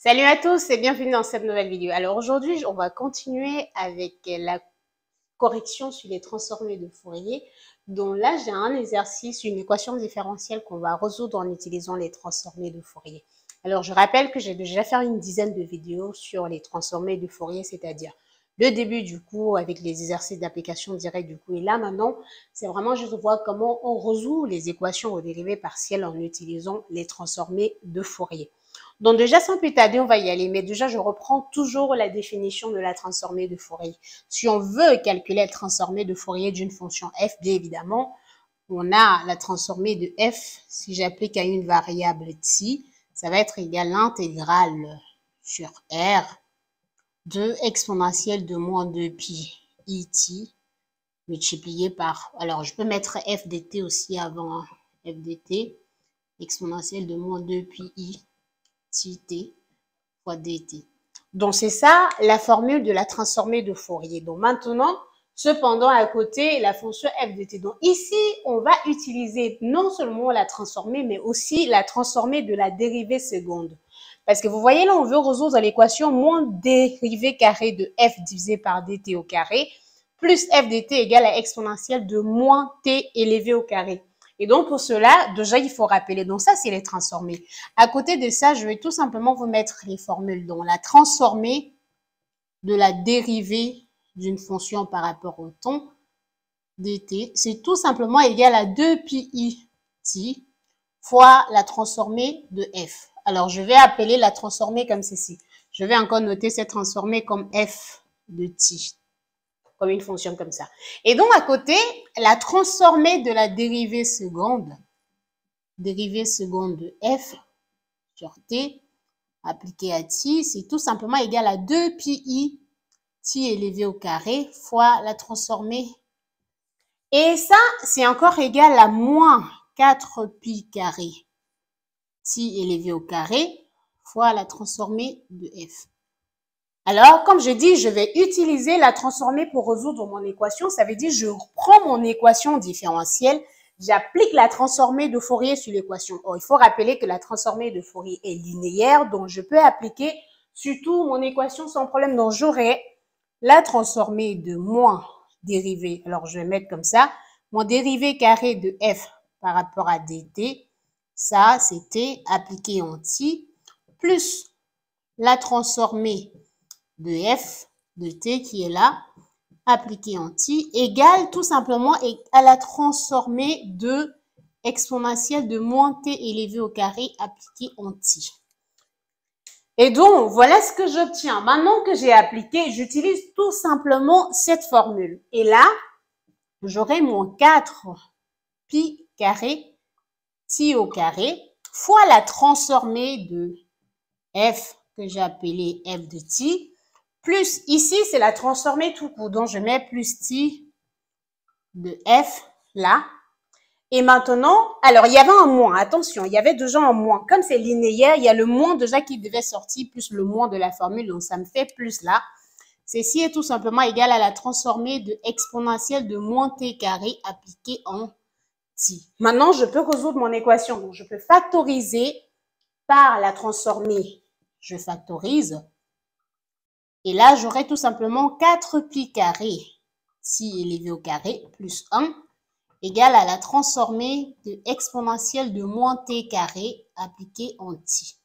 Salut à tous et bienvenue dans cette nouvelle vidéo. Alors aujourd'hui, on va continuer avec la correction sur les transformés de Fourier. Donc là, j'ai un exercice, une équation différentielle qu'on va résoudre en utilisant les transformés de Fourier. Alors je rappelle que j'ai déjà fait une dizaine de vidéos sur les transformés de Fourier, c'est-à-dire le début du cours avec les exercices d'application directe du cours. Et là maintenant, c'est vraiment juste voir comment on résout les équations aux dérivées partielles en utilisant les transformés de Fourier. Donc déjà, sans plus tarder, on va y aller. Mais déjà, je reprends toujours la définition de la transformée de Fourier. Si on veut calculer la transformée de Fourier d'une fonction f, bien évidemment, on a la transformée de f, si j'applique à une variable t, ça va être égal à l'intégrale sur r de exponentielle de moins 2 pi it multiplié par, alors je peux mettre f de t aussi avant, f de t, exponentielle de moins 2 pi i t fois dt. Donc, c'est ça la formule de la transformée de Fourier. Donc, maintenant, cependant, à côté, la fonction f de t. Donc, ici, on va utiliser non seulement la transformée, mais aussi la transformée de la dérivée seconde. Parce que vous voyez, là, on veut résoudre l'équation moins dérivée carrée de f divisé par dt au carré, plus f de t égale à exponentielle de moins t élevé au carré. Et donc, pour cela, déjà, il faut rappeler. Donc, ça, c'est les transformés. À côté de ça, je vais tout simplement vous mettre les formules. Donc, la transformée de la dérivée d'une fonction par rapport au temps dt, c'est tout simplement égal à 2 pi i t fois la transformée de f. Alors, je vais appeler la transformée comme ceci. Je vais encore noter cette transformée comme f de t, comme une fonction comme ça. Et donc, à côté, la transformée de la dérivée seconde de f sur t appliqué à t, c'est tout simplement égal à 2 pi i t élevé au carré fois la transformée. Et ça, c'est encore égal à moins 4 pi carré t élevé au carré fois la transformée de f. Alors, comme je dis, je vais utiliser la transformée pour résoudre mon équation. Ça veut dire, je prends mon équation différentielle, j'applique la transformée de Fourier sur l'équation. Or, il faut rappeler que la transformée de Fourier est linéaire, donc je peux appliquer surtout mon équation sans problème. Donc, j'aurai la transformée de moins dérivée. Alors, je vais mettre comme ça, mon dérivé carré de f par rapport à dt, ça, c'était appliqué en t, plus la transformée de f de t qui est là, appliqué en t, égale tout simplement à la transformée de exponentielle de moins t élevé au carré appliqué en t. Et donc, voilà ce que j'obtiens. Maintenant que j'ai appliqué, j'utilise tout simplement cette formule. Et là, j'aurai mon 4 pi carré t au carré fois la transformée de f que j'ai appelé f de t, plus ici, c'est la transformée tout court. Donc, je mets plus t de f là. Et maintenant, alors, il y avait un moins. Attention, il y avait déjà un moins. Comme c'est linéaire, il y a le moins déjà qui devait sortir plus le moins de la formule. Donc, ça me fait plus là. Ceci est tout simplement égal à la transformée de exponentielle de moins t carré appliquée en t. Maintenant, je peux résoudre mon équation. Donc, je peux factoriser par la transformée. Je factorise. Et là, j'aurai tout simplement 4 pi carré t élevé au carré plus 1 égale à la transformée de exponentielle de moins t carré appliquée en t.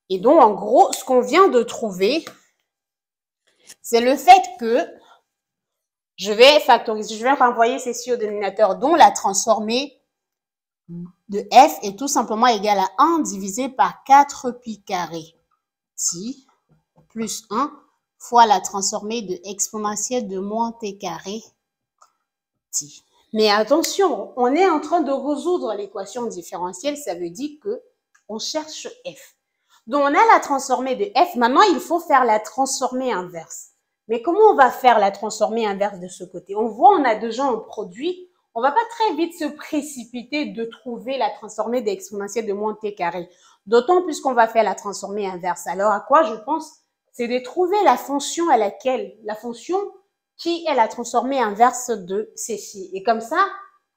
Et donc, en gros, ce qu'on vient de trouver, c'est le fait que je vais factoriser, je vais renvoyer ceci au dénominateur, dont la transformée de f est tout simplement égale à 1 divisé par 4 pi carré t plus 1 fois la transformée de exponentielle de moins t carré t. Mais attention, on est en train de résoudre l'équation différentielle, ça veut dire que on cherche f. Donc, on a la transformée de f. Maintenant, il faut faire la transformée inverse. Mais comment on va faire la transformée inverse de ce côté? On voit, on a déjà un produit. On ne va pas très vite se précipiter de trouver la transformée d'exponentielle de moins t carré. D'autant plus qu'on va faire la transformée inverse. Alors, à quoi je pense? C'est de trouver la fonction à laquelle, la fonction qui est la transformée inverse de ceci. Et comme ça,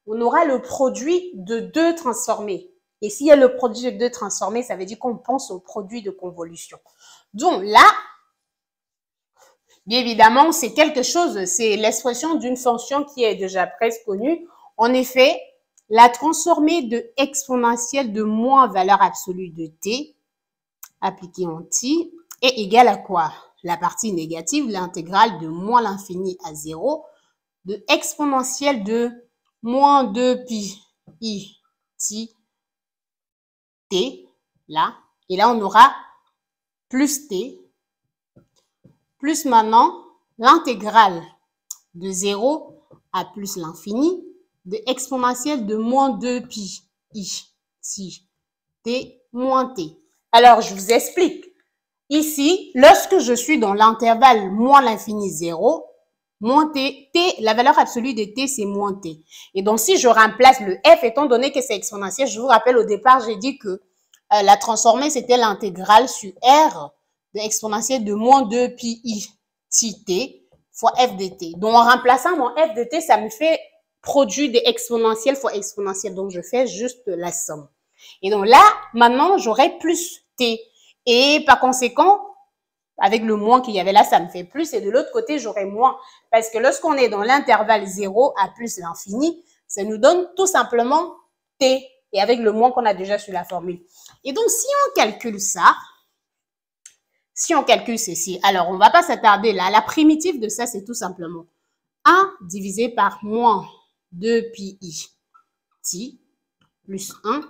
on aura le produit de deux transformées. Et s'il y a le produit de 2 transformé, ça veut dire qu'on pense au produit de convolution. Donc là, bien évidemment, c'est quelque chose, c'est l'expression d'une fonction qui est déjà presque connue. En effet, la transformée de exponentielle de moins valeur absolue de t, appliquée en t, est égale à quoi? La partie négative, l'intégrale de moins l'infini à 0, de exponentielle de moins 2 pi i t, là. Et là, on aura plus t, plus maintenant l'intégrale de 0 à plus l'infini de exponentielle de moins 2 pi i t moins t. Alors, je vous explique. Ici, lorsque je suis dans l'intervalle moins l'infini 0, moins t, la valeur absolue de t, c'est moins t. Et donc, si je remplace le f, étant donné que c'est exponentiel, je vous rappelle au départ, j'ai dit que la transformée, c'était l'intégrale sur r de exponentielle de moins 2 pi i t fois f de t. Donc, en remplaçant mon f de t, ça me fait produit de exponentielle fois exponentielle. Donc, je fais juste la somme. Et donc là, maintenant, j'aurai plus t. Et par conséquent, avec le moins qu'il y avait là, ça me fait plus. Et de l'autre côté, j'aurai moins. Parce que lorsqu'on est dans l'intervalle 0 à plus l'infini, ça nous donne tout simplement t. Et avec le moins qu'on a déjà sur la formule. Et donc, si on calcule ça, si on calcule ceci, alors on ne va pas s'attarder là. La primitive de ça, c'est tout simplement 1 divisé par moins 2 pi i t plus 1.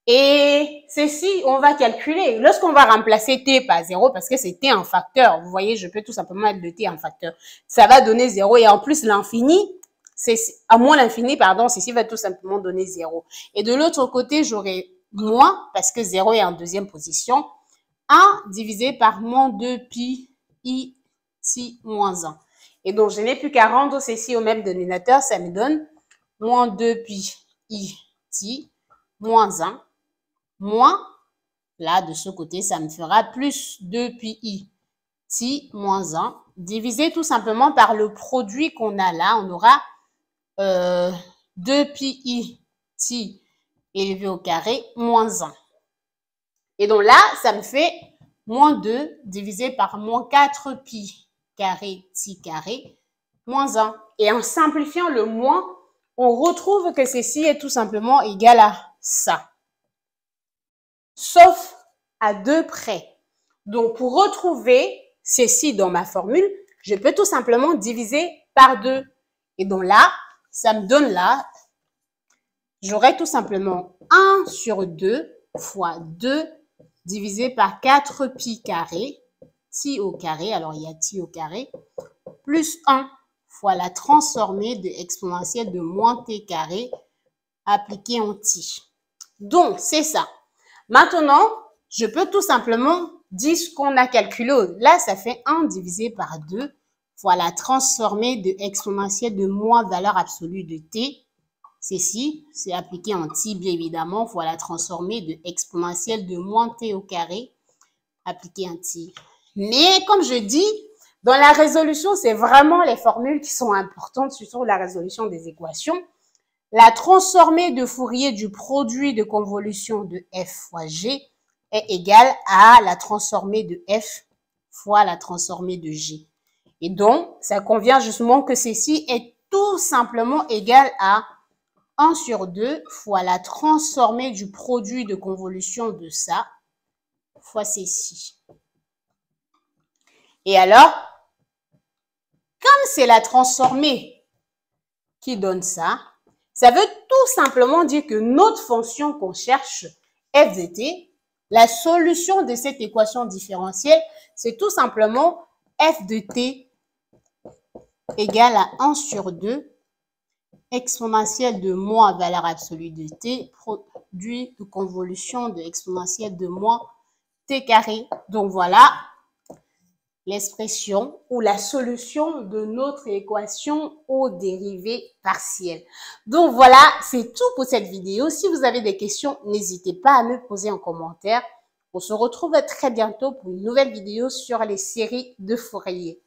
Et ceci, on va calculer. Lorsqu'on va remplacer t par 0, parce que c'est t en facteur, vous voyez, je peux tout simplement mettre le t en facteur. Ça va donner 0 et en plus l'infini, à moins l'infini, pardon, ceci va tout simplement donner 0. Et de l'autre côté, j'aurai moins, parce que 0 est en deuxième position, 1 divisé par moins 2 pi i t moins 1. Et donc, je n'ai plus qu'à rendre ceci au même dénominateur, ça me donne moins 2 pi i t moins 1. Moins, là, de ce côté, ça me fera plus 2 pi i t moins 1, divisé tout simplement par le produit qu'on a là. On aura 2 pi i t élevé au carré moins 1. Et donc là, ça me fait moins 2 divisé par moins 4 pi carré t carré moins 1. Et en simplifiant le moins, on retrouve que ceci est tout simplement égal à ça. Sauf à 2 près. Donc, pour retrouver ceci dans ma formule, je peux tout simplement diviser par 2. Et donc là, ça me donne là, j'aurai tout simplement 1 sur 2 fois 2 divisé par 4 pi carré, t au carré, alors il y a t au carré, plus 1 fois la transformée de exponentielle de moins t carré appliquée en t. Donc, c'est ça. Maintenant, je peux tout simplement dire ce qu'on a calculé. Là, ça fait 1 divisé par 2 fois la transformée de exponentielle de moins valeur absolue de t. Ceci, c'est appliqué en t, bien évidemment, fois la transformée de exponentielle de moins t au carré, appliqué en t. Mais comme je dis, dans la résolution, c'est vraiment les formules qui sont importantes, surtout la résolution des équations. La transformée de Fourier du produit de convolution de f fois g est égale à la transformée de f fois la transformée de g. Et donc, ça convient justement que ceci est tout simplement égal à 1 sur 2 fois la transformée du produit de convolution de ça fois ceci. Et alors, comme c'est la transformée qui donne ça, ça veut tout simplement dire que notre fonction qu'on cherche, f de t, la solution de cette équation différentielle, c'est tout simplement f de t égale à 1 sur 2 exponentielle de moins valeur absolue de t, produit de convolution de exponentielle de moins t carré. Donc voilà l'expression ou la solution de notre équation aux dérivées partielles. Donc voilà, c'est tout pour cette vidéo. Si vous avez des questions, n'hésitez pas à me poser en commentaire. On se retrouve très bientôt pour une nouvelle vidéo sur les séries de Fourier.